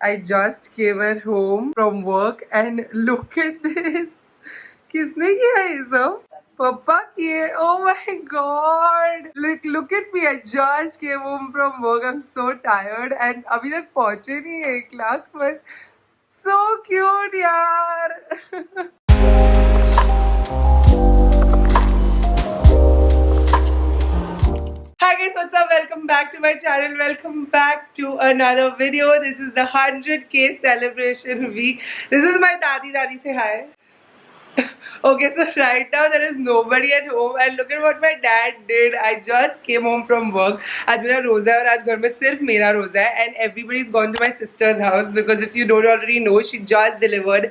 I just came at home from work and look at this. किसने किया ये सब? Papa kiye. Oh my god. Look at me. I just came home from work. I'm so tired and अभी तक पहुंचे नहीं है 1 लाख पर. So cute यार. Hi guys, what's up? Welcome back to my channel. Welcome back to another video. This is the 100k celebration week. This is my Dadi. Dadi, say hi. Okay, so right now there is nobody at home and look at what my dad did. I just came home from work. आज मेरा रोजा है और आज घर में सिर्फ मेरा रोजा है and everybody's gone to my sister's house because if you don't already know, she just delivered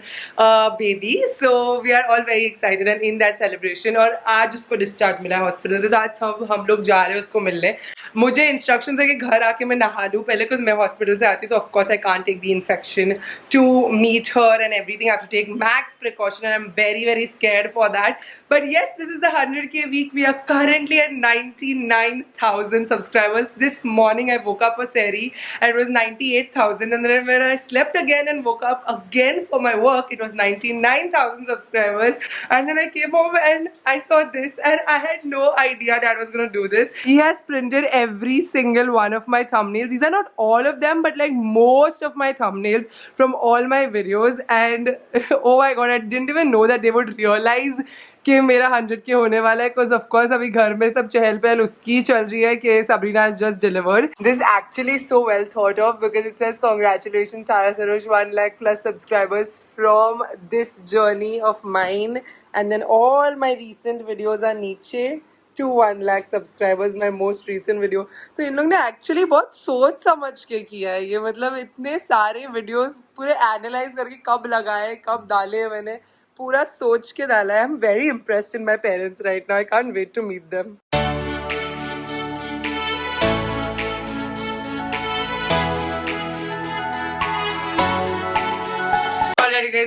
a baby. So we are all very excited and in that celebration. और आज उसको discharge मिला हॉस्पिटल से, तो आज हम लोग जा रहे हैं उसको मिलने. मुझे इंस्ट्रक्शन है कि घर आके मैं नहा लूँ पहले, बिकॉज मैं हॉस्पिटल से आती हूँ तो of course I can't take the infection to meet her and everything. I have to take max precaution and I am very scared for that. But yes, this is the 100k week. We are currently at 99,000 subscribers. This morning I woke up for Seri and it was 98,000, and then when I slept again and woke up again for my work, it was 99,000 subscribers. And then I came home and I saw this and I had no idea Dad was going to do this. He has printed every single one of my thumbnails. These are not all of them, but like most of my thumbnails from all my videos. And oh my god, I didn't even know that they would realize कि मेरा 100k होने वाला है. Because of course अभी घर में सब चहल पहल उसकी चल रही है कि Sabrina has just delivered. This actually so well thought of because it says congratulations Sara Sarosh 1 lakh plus subscribers from this journey of mine, and then all my recent videos are नीचे to 1 lakh subscribers, my most recent video. तो इन लोग ने actually बहुत सोच समझ के किया है ये. मतलब इतने सारे वीडियोस पूरे एनालाइज करके कब लगाए कब डाले, मैंने पूरा सोच के डाला है. I am very impressed in my parents right now. I can't wait to meet them.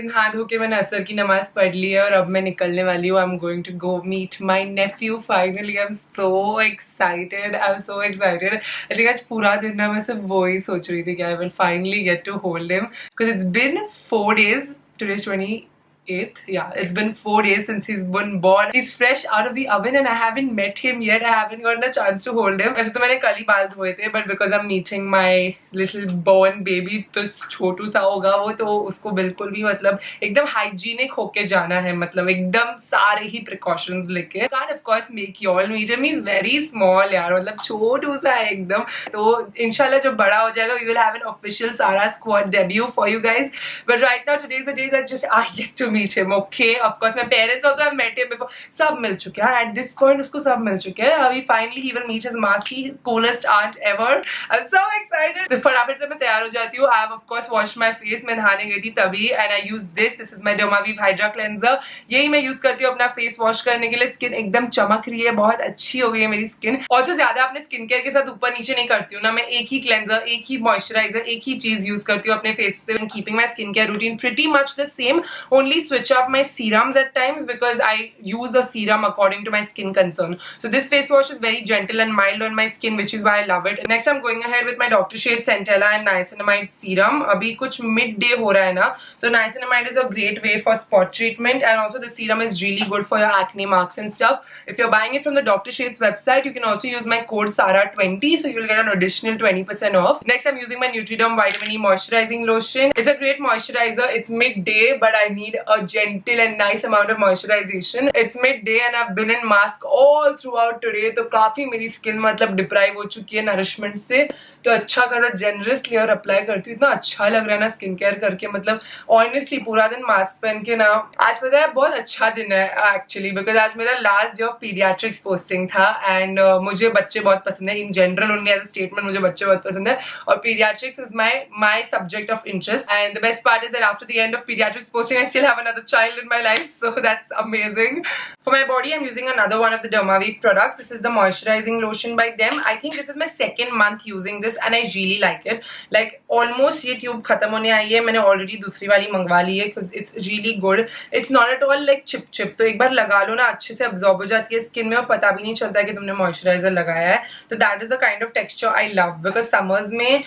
नहा धो के मैंने असर की नमाज पढ़ ली है और अब मैं निकलने वाली हूँ. I am going to go meet my nephew finally. I am so excited. I think आज पूरा दिन ना मैं सिर्फ वो ही सोच रही थी कि I will finally get to hold him because it's been 4 days. Today's 28th. Yeah, it's been 4 days since he's been born. He's fresh out of the oven and I haven't met him yet. I haven't gotten a chance to hold him. वैसे तो मैंने कल ही बाल धोए थे, but because I'm meeting my little born baby, तो छोटू सा होगा वो, तो उसको बिल्कुल भी मतलब एकदम हाइजीनिक होके जाना है. मतलब एकदम सारे ही प्रिकॉशंस लेके. Can't of course make you all meet him. He's very small यार, मतलब छोटू सा है एकदम. तो इंशाल्लाह जब बड़ा हो जाएगा we will have an official Sara Squad debut for you guys. But right now today is the day that just I get to meet him. Okay, of course my parents also have met him before. सब मिल चुके हैं. At this point उसको सब मिल चुके हैं. अभी finally he will meet his Masi, coolest aunt ever. I'm so excited. तो फटाफट से मैं तैयार हो जाती हूँ. I have of course washed my face. मैं नहाने गई थी तभी and I use this. This is my Dermavive Hydra Cleanser. यही मैं यूज करती हूँ अपना फेस वॉश करने के लिए. स्किन एकदम चमक रही है, बहुत अच्छी हो गई है मेरी स्किन. और जो ज्यादा अपने स्किन केयर के साथ ऊपर नीचे नहीं करती हूँ ना, मैं एक ही क्लेंजर, एक ही मॉइस्चराइजर, एक ही चीज यूज करती हूँ अपने फेस पे. Keeping my skin care routine pretty much the same. Only switch up my serums at times because I use a serum according to my skin concern. So this face wash is very gentle and mild on my skin, which is why I love it. Next I'm going ahead with my Dr. Sheth's Centella and Niacinamide serum. अभी कुछ midday हो रहा है ना, तो Niacinamide is a great way for spot treatment and also the serum is really good for your acne marks and stuff. If you're buying it from the Dr. Sheth's website, you can also use my code SARA20, so you'll get an additional 20% off. Next I'm using my Nutriderm Vitamin E Moisturizing Lotion. It's a great moisturizer. It's midday, but I need a gentle and nice amount of moisturization. It's midday and I've been in mask all throughout today, तो काफी मेरी skin मतलब deprive हो चुकी है nourishment से. तो अच्छा खासा जेनरस लेयर अप्लाई करती हूँ. इतना अच्छा लग रहा है ना स्किन केयर करके. मतलब ऑनेस्टली पूरा दिन मास्क पहन के ना, आज पता है बहुत अच्छा दिन है एक्चुअली बिकॉज आज मेरा last day of paediatrics posting था एंड मुझे बच्चे बहुत पसंद है. In general only as a statement मुझे बच्चे बहुत पसंद है और paediatrics is my subject of interest. And the best part is that after the end of paediatrics posting I still have another child in my life, so that's amazing. For my body, I'm using another one of the Dermaweave products. This is the moisturizing lotion by them. I think this is my second month using this and I really like it. Like almost ये tube खत्म होने आई है, मैंने already दूसरी वाली मंगवा ली है because it's really good. It's not at all like chip. तो एक बार लगा लो ना, अच्छे से absorb हो जाती है स्किन में और पता भी नहीं चलता है कि तुमने moisturizer लगाया है. तो that is the kind of texture I love because summers में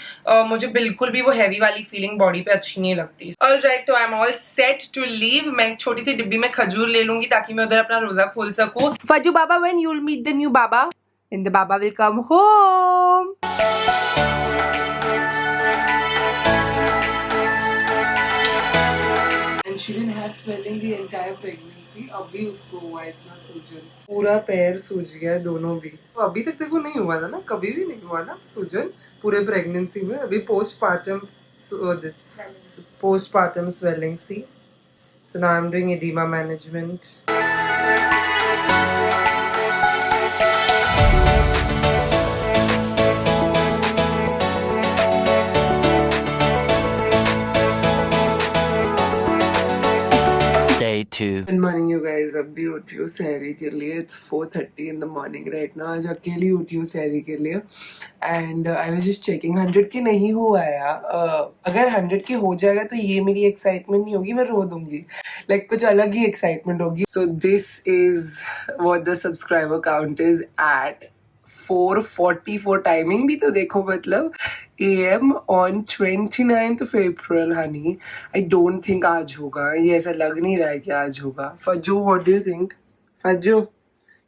मुझे बिल्कुल भी वो heavy वाली feeling body पे अच्छी नहीं लगती. Alright, तो I'm all set to leave. मैं एक छोटी सी डिब्बी में खजूर ले लूंगी ताकि मैं उधर अपना रोजा खोल सकूं. Faju Baba, when you'll meet the new Baba? And the Baba will come home. And she didn't have swelling the entire pregnancy. अभी उसको हुआ इतना सूजन, पूरा पैर सूज गया दोनों भी. अभी तक तेरे को नहीं हुआ था ना, कभी भी नहीं हुआ ना सूजन पूरे प्रेगनेंसी में. अभी postpartum this postpartum swelling. See, so now I'm doing edema management. Day 2. Good morning you guys. अभी उठी हूँ सहरी के लिए. It's 4:30 in the morning right now. आज अकेली उठी हूँ सहरी के लिए. And I was just checking 100 के नहीं हुआ है यार. अगर 100 के हो जाएगा तो ये मेरी एक्साइटमेंट नहीं होगी, मैं रो दूंगी. Like कुछ अलग ही एक्साइटमेंट होगी. So this is what the subscriber count is at 4:44 timing भी तो देखो, मतलब AM on 29th of April, honey. I don't think आज होगा. ये ऐसा लग नहीं रहा है कि आज होगा. Fajju, what do you think? Fajju,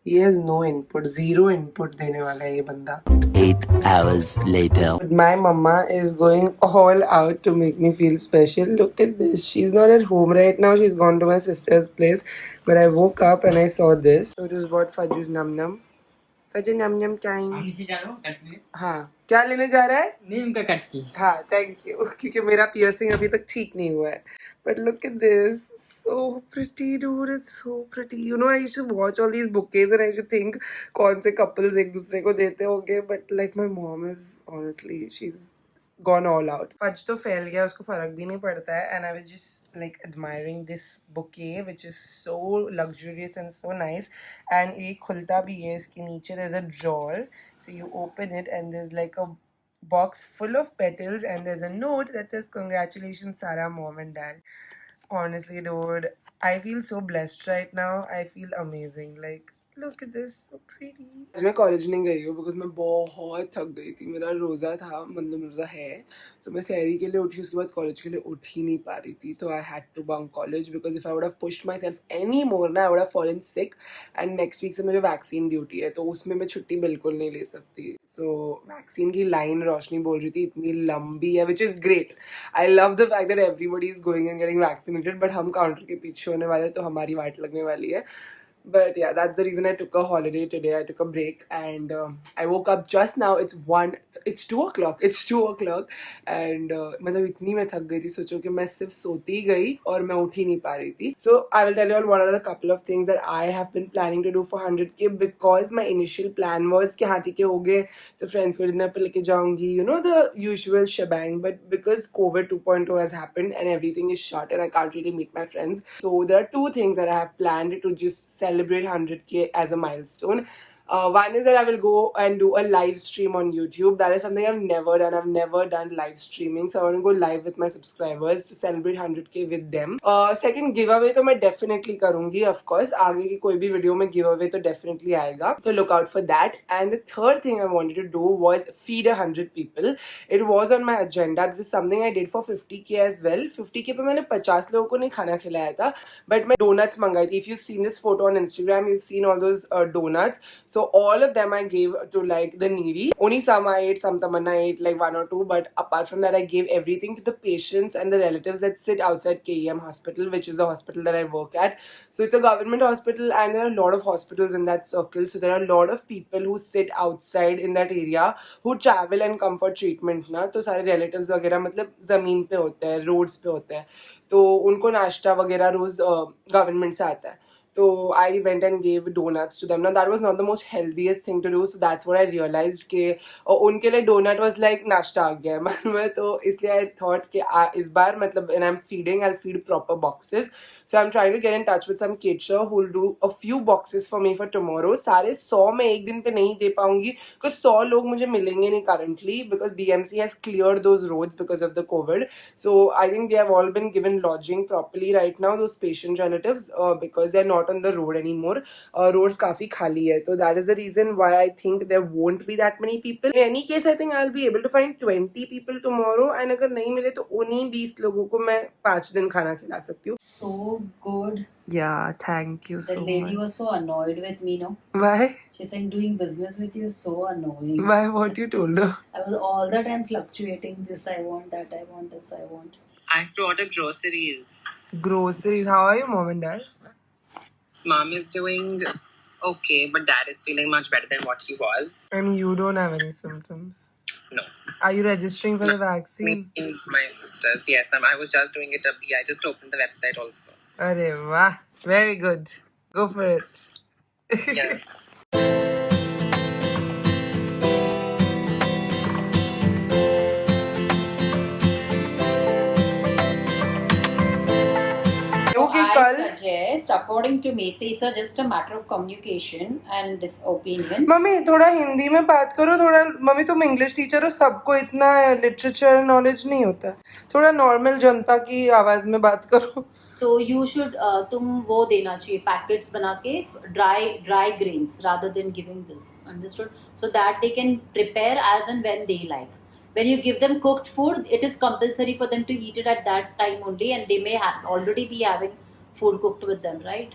he has no input, zero input देने वाला है ये बंदा. 8 hours later. But my mama is going all out to make me feel special. Look at this. She's not at home right now. She's gone to my sister's place. But I woke up and I saw this. So it was what Fajju's Num Num. Fajju num num time. हाँ, क्या लेने जा रहा है? नीम का कटकी. हाँ, thank you. क्योंकि मेरा पियर्सिंग अभी तक ठीक नहीं हुआ है. But look at this, so pretty, dude. It's so pretty. You know, I used to watch all these bouquets and I used to think कौन से couples एक दूसरे को देते होंगे. But like my mom is honestly, she's gone all out. Fudge तो फैल गया, उसको फर्क भी नहीं पड़ता है. And I was just like admiring this bouquet, which is so luxurious and so nice. And ये खुलता भी है, इसके नीचे there's a drawer, so you open it and there's like a box full of petals and there's a note that says congratulations Sarah, mom and dad. Honestly, dude, I feel so blessed right now. I feel amazing. Like, look at this, so pretty. आज मैं college नहीं गई हूँ because मैं बहुत थक गई थी. मेरा रोज़ा था, मतलब रोज़ा है, तो मैं सहरी के लिए उठी, उसके बाद कॉलेज के लिए उठ ही नहीं पा रही थी. तो I had to bunk college because if I would have pushed myself any more ना, I would have fallen sick. And next week से मुझे वैक्सीन ड्यूटी है, तो उसमें मैं छुट्टी बिल्कुल नहीं ले सकती. सो वैक्सीन की लाइन रोशनी बोल रही थी इतनी लंबी है, which is great. I love the fact that everybody is going and getting vaccinated, but हम काउंटर के पीछे होने वाले, तो हमारी वाट लगने वाली है. But yeah, that's the reason I took a holiday today. I took a break and I woke up just now. It's 2 o'clock. It's 2 o'clock and मतलब इतनी मैं थक गई थी, सोचो कि मैं सिर्फ सोती गई और मैं उठ ही नहीं पा रही थी. So I will tell you all what are the couple of things that I have been planning to do for 100K, because my initial plan was कि हाँ ठीक है हो गए तो friends को dinner पे लेके जाऊंगी, you know, the usual shebang. But because COVID 2.0 has happened and everything is shut and I can't really meet my friends, so there are 2 things that I have planned to just celebrate 100K as a milestone. One is that I will go and do a live stream on YouTube. That is something I've never done. I've never done live streaming, so I want to go live with my subscribers to celebrate 100K with them. Second, giveaway तो मैं definitely करूँगी, of course. आगे की कोई भी video में giveaway तो definitely आएगा, तो look out for that. And the third thing I wanted to do was feed 100 people. It was on my agenda. This is something I did for 50K as well. 50K पे मैंने 50 लोगों को नहीं खाना खिलाया था, but मैं donuts मंगाई थी. If you've seen this photo on Instagram, you've seen all those donuts. So all of them I gave to like the needy. Only some I ate, some Tamanna ate, like 1 or 2. But apart from that, I gave everything to the patients and the relatives that sit outside KEM hospital, which is the hospital that I work at. So it's a government hospital and there are a lot of hospitals in that circle. So there are a lot of people who sit outside in that area who travel and come for treatment ना. तो सारे relatives वगैरह मतलब ज़मीन पे होते हैं, roads पे होते हैं, तो उनको नाश्ता वगैरह रोज़ गवर्नमेंट से आता है. So I went and gave donuts to them. Now that was not the most healthiest thing to do, so that's what I realized कि उनके लिए donut was like नाश्ता आ गया है मालूम है. तो इसलिए I thought कि इस बार मतलब when I'm feeding, I'll feed proper boxes. So I'm trying to get in touch with some caterer who will do a few boxes for me for tomorrow. सारे 100 मैं एक दिन पे नहीं दे पाऊंगी because 100 लोग मुझे मिलेंगे नहीं currently because BMC has cleared those roads because of the COVID. So I think they have all been given lodging properly right now, those patient relatives, because they're not on the road anymore. Roads काफी खाली है. So that is the reason why I think there won't be that many people. In any case, I think I'll be able to find 20 people tomorrow. And अगर नहीं मिले तो उन्हीं 20 लोगों को मैं 5 दिन खाना खिला सकती हूँ. So good. Yeah, thank you The so lady much. was so annoyed with me, no? Why? She's saying doing business with you is so annoying. Why? What you told her? I was all the time fluctuating. This I want, that I want, this I want. I have to order groceries. Groceries. How are you, mom and dad? Mom is doing okay, but dad is feeling much better than what he was. And you don't have any symptoms. No. Are you registering for the vaccine? Me and my sisters, yes. I was just doing it up here. I just opened the website also. Arey wah. Very good. Go for it. Yes. क्योंकि I कल suggest, according to me, see, it's just a matter of communication and this opinion. Mummy थोड़ा हिंदी में बात करो. थोड़ा mummy तुम English teacher हो, सबको इतना लिटरेचर नॉलेज नहीं होता. थोड़ा नॉर्मल जनता की आवाज में बात करो. तो यू शुड तुम वो देना चाहिए पैकेट्स बना के dry grains rather than giving this, understood? So that they can prepare as and when they like. When you give them cooked food, it is compulsory for them to eat it at that time only, and they may already be having food cooked with them, right?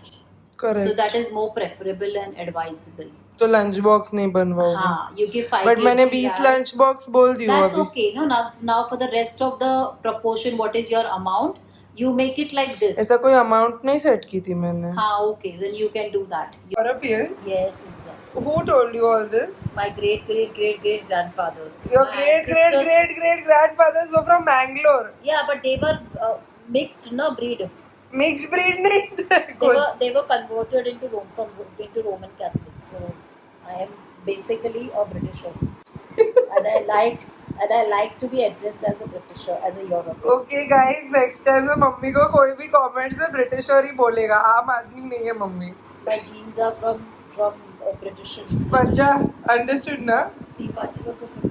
Correct. So that is more preferable and advisable. तो lunch box नहीं बनवाओगे. हाँ, you give 5 but मैंने kg 20 rice. Lunch box बोल दियो That's अभी. okay. No, now for the rest of the proportion, what is your amount? You make it like this. ऐसा कोई amount नहीं सेट की थी मैंने. हाँ, okay. Then you can do that. Europeans? Yes, exactly. Who told you all this? My great grandfathers. Your My great ancestors- grandfathers were from Bangalore. Yeah, but they were mixed, no breed. Mixed breed नहीं थे कुछ. They were converted into Roman Catholics. So I am basically a Britisher, and I like to be addressed as a Britisher, as a European. Okay guys, next time से mummy को कोई भी comments में britisher ही बोलेगा. आम आदमी नहीं है mummy. My genes are from British. फज्जा, understood ना? See, Fudge is also from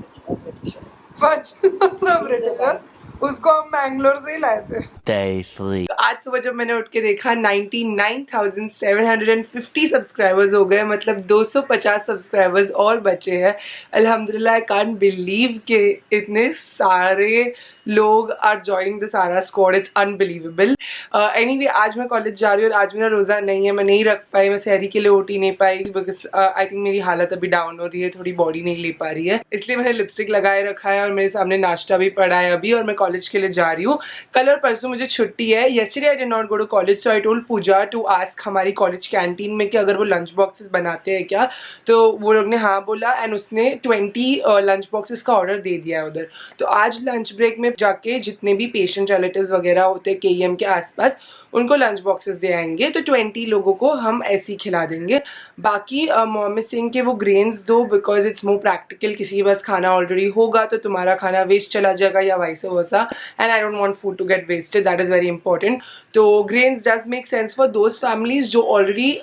Britisher. Fudge सब ब्रिटिशर. उसको हम मैंगलोर से ही लाए थे. Day 3. आज सुबह जब मैंने उठ के देखा 99,750 सब्सक्राइबर्स हो गए. मतलब 250 सब्सक्राइबर्स और बचे हैं. अल्हम्दुलिल्लाह. आई कांट बिलीव कि इतने सारे लोग आर जॉइनिंग द सारा स्क्वाड. It's unbelievable. एनीवे आज मैं कॉलेज जा रही हूँ और आज मेरा रोज़ा नहीं है. मैं नहीं रख पाई. मैं सहरी के लिए उठी नहीं पाई बिकॉज आई थिंक मेरी हालत अभी डाउन हो रही है. थोड़ी बॉडी नहीं ले पा रही है, इसलिए मैंने लिपस्टिक लगाए रखा है और मेरे सामने नाश्ता भी पड़ा है अभी. और मैं कॉलेज के लिए जा रही हूँ. कल और परसों मुझे छुट्टी है. Yesterday I did not go to college, so I told Puja to ask हमारी कॉलेज कैंटीन में कि अगर वो लंच बॉक्सेस बनाते हैं क्या. तो वो लोग ने हाँ बोला एंड उसने 20 लंच बॉक्सेस का ऑर्डर दे दिया है उधर. तो आज लंच ब्रेक में जाके जितने भी पेशेंट रिलेटिव्स वगैरह होते हैं KEM के आसपास उनको लंच बॉक्सेस दे आएंगे. तो 20 लोगों को हम ऐसे ही खिला देंगे. बाकी मोहम्मद सिंह के वो ग्रेन्स दो बिकॉज इट्स मोर प्रैक्टिकल. किसी के पास खाना ऑलरेडी होगा तो तुम्हारा खाना वेस्ट चला जाएगा या vice versa, and I don't want food to get wasted. That is very important. तो grains does make sense for those families जो ऑलरेडी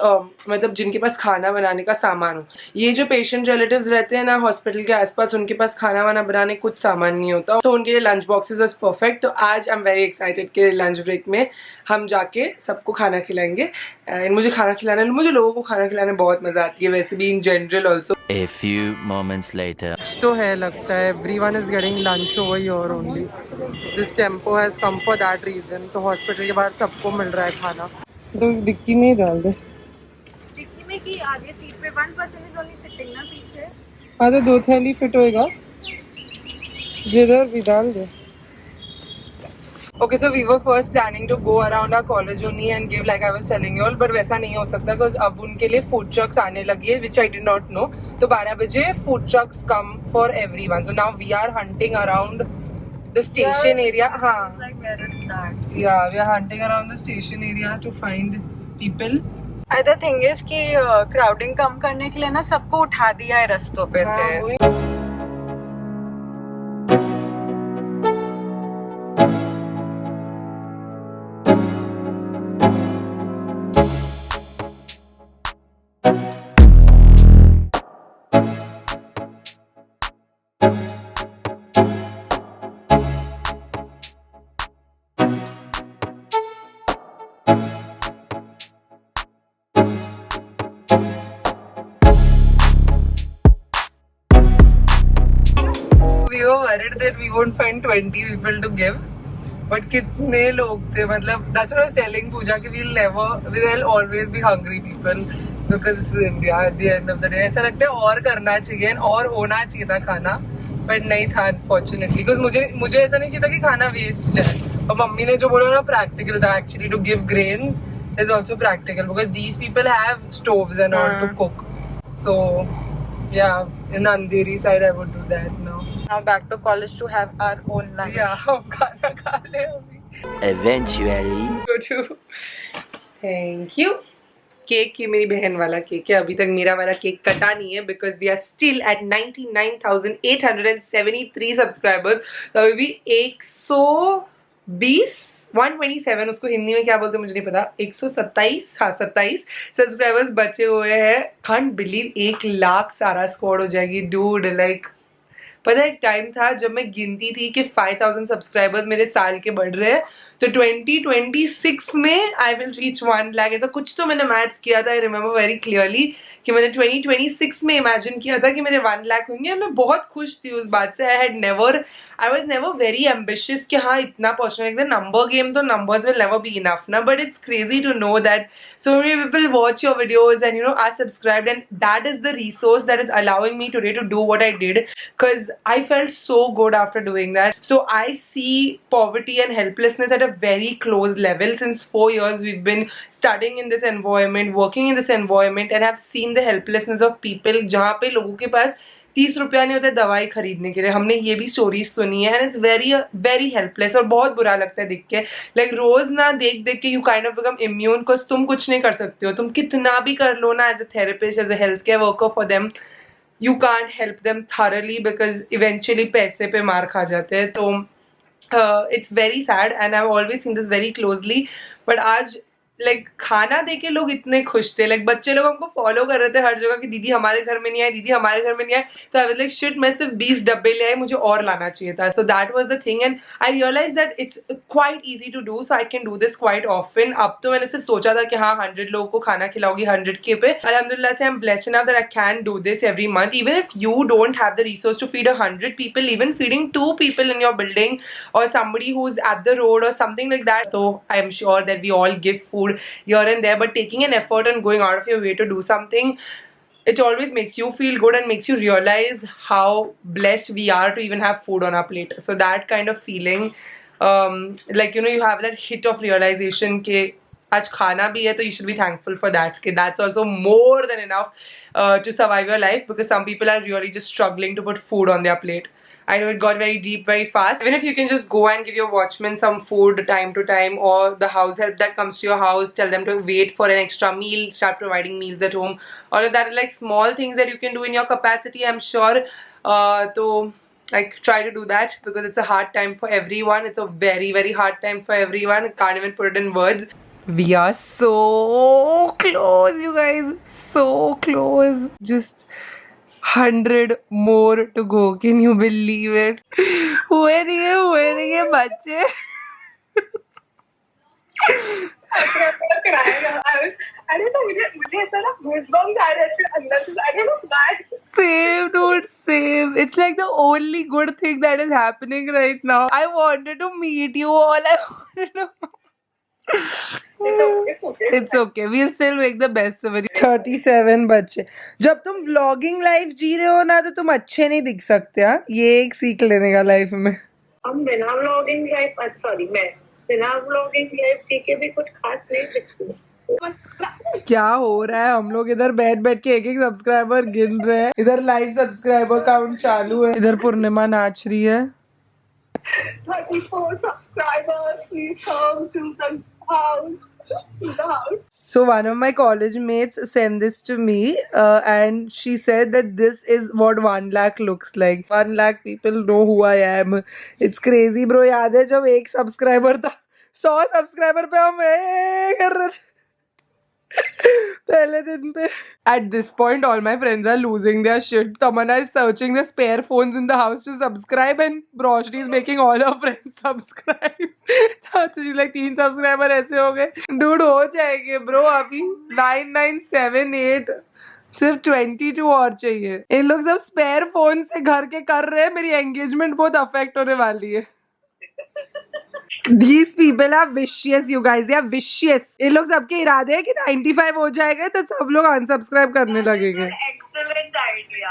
मतलब जिनके पास खाना बनाने का सामान हो. ये जो पेशेंट रिलेटिव्स रहते हैं ना हॉस्पिटल के आसपास, उनके पास खाना वाना बनाने कुछ सामान नहीं होता, तो उनके लिए लंच बॉक्सेस इज परफेक्ट. तो आज आई एम वेरी एक्साइटेड कि लंच ब्रेक में हम जाके सबको खाना खिलाएंगे. एंड मुझे खाना खिलाने, मुझे लोगों को खाना खिलाने बहुत मजा आती है वैसे भी in general also. A few moments later. तो है लगता है everyone is getting lunch over here only. This tempo has come for that reason. तो हॉस्पिटल के बाहर सबको मिल रहा है खाना. तो डिक्की में ही डाल दे. डिक्की में की आगे सीट पे 1 person इज ओनली सिटिंग ना पीछे. हाँ तो 2 थैली फिट होएगा. जिधर भी डाल दे. Okay, so we were first planning to go around our college only and give like I was telling you all, but वैसा नहीं हो सकता because अब उनके लिए food trucks आने लगी है, which I did not know. तो 12 बजे food trucks come for everyone. So now we are hunting around the station area. हाँ. Like where it starts. Yeah, we are hunting around the station area to find people. The thing is कि crowding कम करने के लिए ना सबको उठा दिया है रास्तों पे से. We were worried that we won't find 20 people to give. But कितने लोग थे मतलब that's what I was telling Pooja कि we'll always be hungry people because this is India at the end of the day. ऐसा लगता है और करना चाहिए और होना चाहिए था खाना but नहीं था unfortunately because मुझे ऐसा नहीं चाहिए था कि खाना waste जाए और मम्मी ने जो बोला ना practical था actually to give grains is also practical because these people have stoves and all to cook. So yeah, in Andheri side I would do that now. Now back to college to have our own lunch. Yeah, हम खाना खा ले अभी. Eventually. Go to. Thank you. Cake ये मेरी बहन वाला cake है अभी तक मेरा वाला केक कटा नहीं है because we are still at 99,873 subscribers तो अभी भी 127 उसको हिंदी में क्या बोलते हैं मुझे नहीं पता 127 हाँ 27 सब्सक्राइबर्स बचे हुए हैं. कांट बिलीव 1 लाख सारा स्क्वाड हो जाएगी डूड लाइक पता है एक टाइम था जब मैं गिनती थी कि 5,000 सब्सक्राइबर्स मेरे साल के बढ़ रहे हैं तो 2026 में आई विल रीच 1 लाख ऐसा कुछ तो मैंने मैथ्स किया था. आई रिमेम्बर वेरी क्लियरली कि मैंने 2026 में इमेजिन किया था कि मेरे 1 लाख होंगे. मैं बहुत खुश थी उस बात से. I was never very ambitious कि हाँ इतना पहुंचना है. नंबर गेम तो numbers will never be enough ना but it's crazy to know that so many people watch your videos and are subscribed and that is the resource that is allowing me today to do what I did because I felt so good after doing that. So I see poverty and helplessness at a very close level. Since 4 years we've been studying in this environment, working in this environment and have seen the helplessness of people जहाँ पे लोगों के पास 30 रुपया नहीं होता दवाई खरीदने के लिए. हमने ये भी स्टोरीज सुनी है and it's very very helpless और बहुत बुरा लगता है देख के. लाइक रोज ना देख देख के you kind of become immune because तुम कुछ नहीं कर सकते हो. तुम कितना भी कर लो ना as a therapist as a health care worker for them you can't help them thoroughly because eventually पैसे पे मार खा जाते हैं. तो it's very sad and I have always seen this very closely. But आज लाइक खाना देके लोग इतने खुश थे. लाइक बच्चे लोग हमको फॉलो कर रहे थे हर जगह कि दीदी हमारे घर में नहीं आए, दीदी हमारे घर में नहीं आए. तो आई वाज लाइक शिट मैं सिर्फ 20 डब्बे ले आई, मुझे और लाना चाहिए था. So that was the thing and I realise that it's quite easy to do. So I can do this quite often. अब तो मैंने सिर्फ सोचा था कि हाँ 100 लोगों को खाना खिलाऊंगी 100K पे. अल्हम्दुलिल्लाह से I am blessed enough that I can do this every month. Even if you don't have the resource to feed 100 people, even feeding 2 people in your building or somebody who's at the road or something like that. So I am sure that we all give food here and there, but taking an effort and going out of your way to do something, it always makes you feel good and makes you realize how blessed we are to even have food on our plate. So that kind of feeling, like you have that hit of realization ke aaj khana bhi hai to you should be thankful for that. Ke that's also more than enough to survive your life because some people are really just struggling to put food on their plate. I know it got very deep very fast. Even if you can just go and give your watchmen some food time to time or the house help that comes to your house, tell them to wait for an extra meal, start providing meals at home. All of that are like small things that you can do in your capacity, I'm sure. So like try to do that because it's a hard time for everyone. It's a very very hard time for everyone. Can't even put it in words. We are so close, you guys. So close. Just 100 more to go. Can you believe it? हुए नहीं है बच्चे. I don't know, मुझे ऐसा ना goosebumps आ रहे थे अंदर से. I don't know why. Same, dude, same. It's like the only good thing that is happening right now. I wanted to meet you all. I wanted to. It's okay. We'll still make the best of it. 37 बच्चे. जब तुम vlogging life जी रहे हो ना तो तुम अच्छे नहीं दिख सकते. हाँ ये एक सीख लेने का लाइफ में. हम बिना vlogging life मैं बिना vlogging life जी के भी कुछ खास नहीं दिखती. क्या हो रहा है? हम लोग इधर बैठ के एक सब्सक्राइबर गिन रहे हैं. इधर लाइव सब्सक्राइबर काउंट चालू है. इधर पूर्णिमा नाच रही है. 34 subscribers, please come to the house. So one of my college mates sent this to me, and she said that this is what 1 lakh looks like. 1 lakh people know who I am. It's crazy, bro. याद है जब 1 subscriber था, 100 subscriber पे हम कर रहे थे पहले दिन पे. At this point, all my friends are losing their shit. Tamanna is searching the spare phones in the house to subscribe, and Roshni is making all her friends subscribe. तो she's like 3 सब्सक्राइबर ऐसे हो गए. Dude हो जाएंगे bro. अभी 9978 सिर्फ 22 और चाहिए. इन लोग सब स्पेयर फोन से घर के कर रहे हैं. मेरी एंगेजमेंट बहुत अफेक्ट होने वाली है. These people are vicious, you guys. They are vicious. ये लोग सबके इरादे हैं कि 95 हो जाएगा तो सब लोग unsubscribe करने लगेंगे. Excellent idea.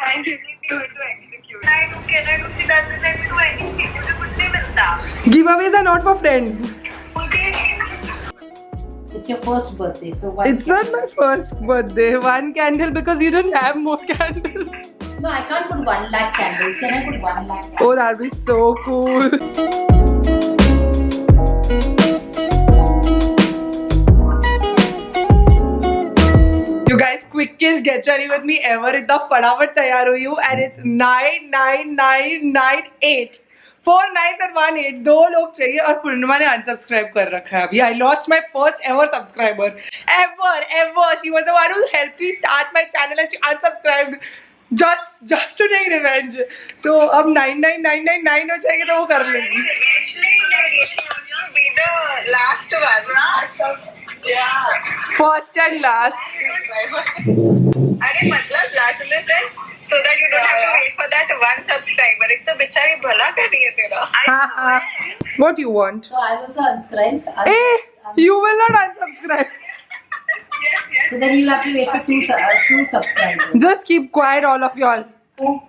I really knew it to execute. Can I do? She doesn't let me do anything. मुझे कुछ नहीं मिलता. Giveaways are not for friends. It's your first birthday, so why? It's not my first birthday. 1 candle because you don't have more candles. No, I can't put 1 lakh candles. Can I put 1 lakh candles? Oh, that'd be so cool. You guys, quickest get ready with me ever. इतना फटाफट तैयार हुई हूँ and it's 99998. 4 9s and 1 8. 2 लोग चाहिए और पूर्णिमा ने unsubscribe कर रखा है अभी. I lost my first ever subscriber. Ever. She was the one who helped me start my channel and she unsubscribed. Just to take revenge. तो अब 99999 हो जाएगी तो वो कर लेगी. Be the last one, right? Yeah. First and last. अरे मतलब last in the sense so that you don't have to wait for that 1 subscriber. एक तो बेचारी भला कर रही है तेरा. What you want? So I will also unsubscribe. You will not unsubscribe. So then you'll have to wait for 2 subscribers. Just keep quiet, all of y'all.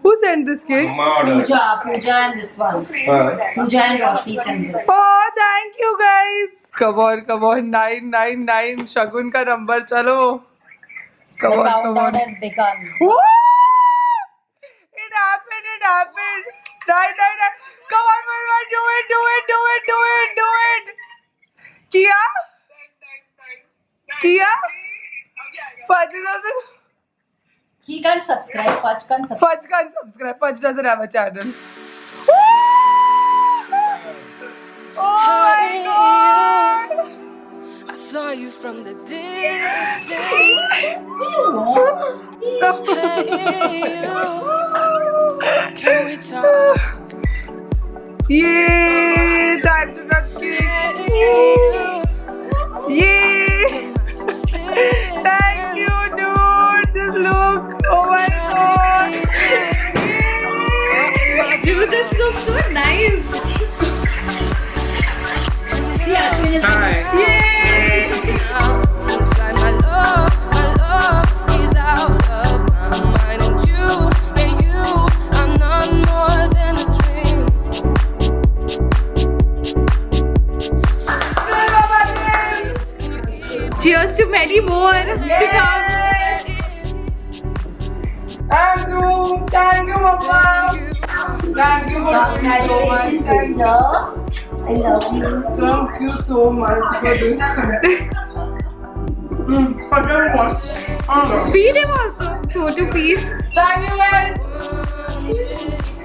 Who sent this cake? Pooja and this one. Pooja and Roshni sent this. Oh, thank you guys. Come on. 999. Shagun ka number, chalo. The countdown has begun. Woo! It happened. 999. Come on, do it. Kiya? Fudge is also. He can't subscribe. Fudge can't subscribe. Fudge can't subscribe. Fudge doesn't have a channel. Oh my god! I saw you from the distance. Hey, you. Can we talk? Yay! Time to cut cake. Yay! Thank you, dude. Just look. Oh my god. Dude, this looks so nice. Yay! My love is out of my mind, and you, I'm not more than a dream. Cheers to many more to come. Thank you, Mama. Thank you for Congratulations, Pooja. I love you. Thank you so much for this. Feed him also. So to feed. Thank you guys.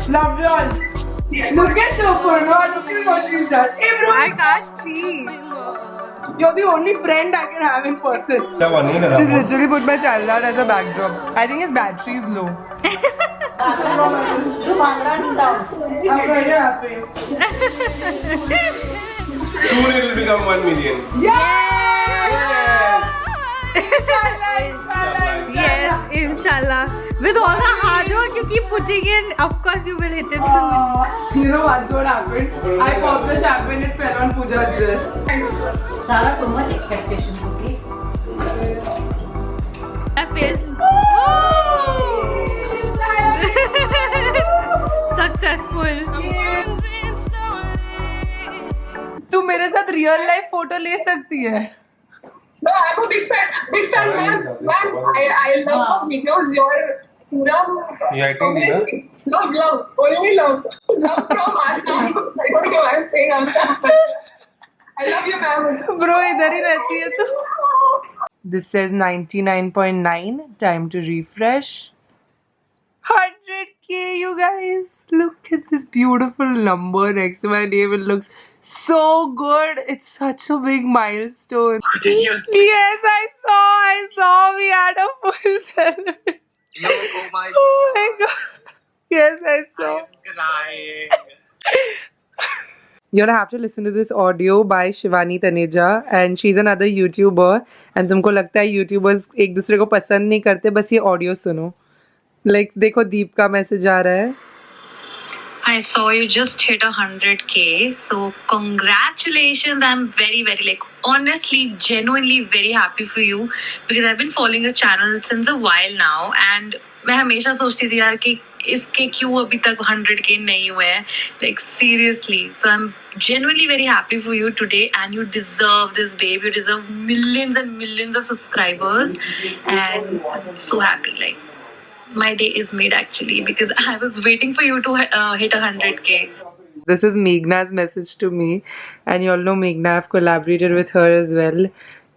Love you all. Look at Sopurna. Look at what she's done. Hey bro. I can't see. You're the only friend I can have in person. She's literally put my child out as a backdrop. I think his battery is low. Do Bhangra down. I'm very happy. Soon it will become 1 million. Yes! Inshallah. Yes, inshallah. With all the hard work you keep putting in, of course you will hit it soon. You know what's what happened? I popped the champagne, it fell on Pooja's dress. Sarah, too much expectations, okay? I feel successful. तू मेरे साथ real life photo ले सकती है. No, I'm a big fan, man. I love videos. Your love, only love from Assam. I don't know why I'm saying Assam. Bro, इधर ही रहती है तू. This says 99.9. Time to refresh. 100k, you guys. Look at this beautiful number next to my name. It looks so good. It's such a big milestone. Yes, I saw. We had a full celebration. Oh my Oh my god. Yes, I saw. crying. You're gonna have to listen to this audio by Shivani Taneja, and she's another YouTuber. And तुमको लगता है YouTubers एक दूसरे को पसंद नहीं करते, बस ये ऑडियो सुनो. Like देखो दीप का मैसेज आ रहा है. I saw you just hit 100k, so congratulations. I'm very, very, like, honestly, genuinely very happy for you because I've been following your channel since a while now, and मैं हमेशा सोचती थी यार कि इसके क्यों अभी तक 100k नहीं हुए हैं, like seriously. So I'm genuinely very happy for you today, and you deserve this, babe. You deserve millions and millions of subscribers, and I'm so happy. Like, my day is made actually because I was waiting for you to hit 100k. This is Meghna's message to me, and you all know Meghna. I've collaborated with her as well.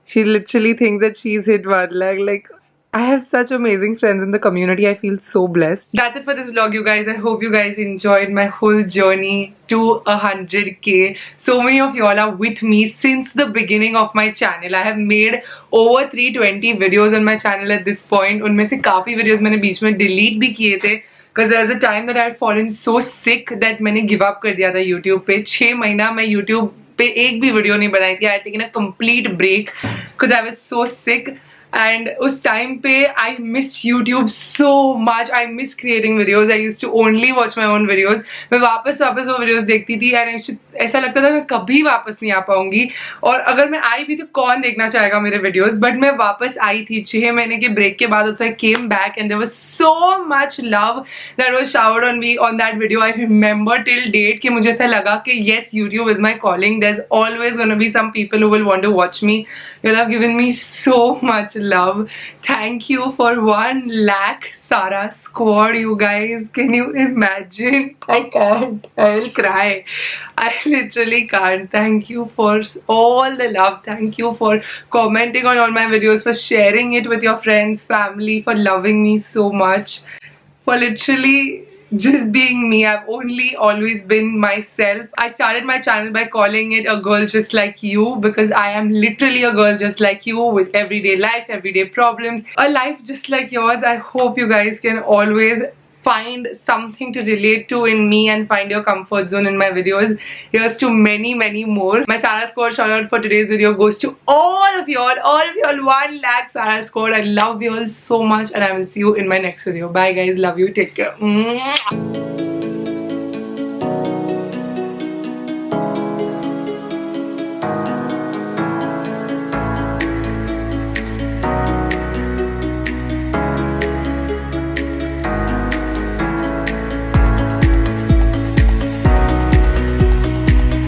She literally thinks that she's hit 1 lakh. Like, I have such amazing friends in the community. I feel so blessed. That's it for this vlog, you guys. I hope you guys enjoyed my whole journey to 100k. So many of y'all are with me since the beginning of my channel. I have made over 320 videos on my channel at this point. उनमें से काफी videos मैंने बीच में delete भी किए थे. Because there was a time that I had fallen so sick that मैंने give up कर दिया था YouTube पे. 6 महीना मैं YouTube पे एक भी video नहीं बनाई थी. I had taken a complete break because I was so sick. And उस time पे I missed YouTube so much. I missed creating videos. I used to only watch my own videos. मैं वापस वो videos देखती थी and ऐसा लगता था मैं कभी वापस नहीं आ पाऊंगी. और अगर मैं आई भी तो कौन देखना चाहेगा मेरे videos. But मैं वापस आई थी 6 महीने के break के बाद. I came back and there was so much love that was showered on me on that video. I remember till date कि मुझे ऐसा लगा कि yes, YouTube is my calling. There's always gonna be some people who will want to watch me. You have given me so much love. Thank you for 1 lakh Sara squad, you guys. Can you imagine? I can't. I will cry. I literally can't. Thank you for all the love. Thank you for commenting on all my videos, for sharing it with your friends, family, for loving me so much, for literally just being me. I've only always been myself. I started my channel by calling it A Girl Just Like You because I am literally a girl just like you with everyday life, everyday problems, a life just like yours. I hope you guys can always find something to relate to in me and find your comfort zone in my videos. Here's to many, many more. My Sara squad shout out for today's video goes to all of y'all. 1 lakh Sara squad. I love you all so much, and I will see you in my next video. Bye guys, love you, take care.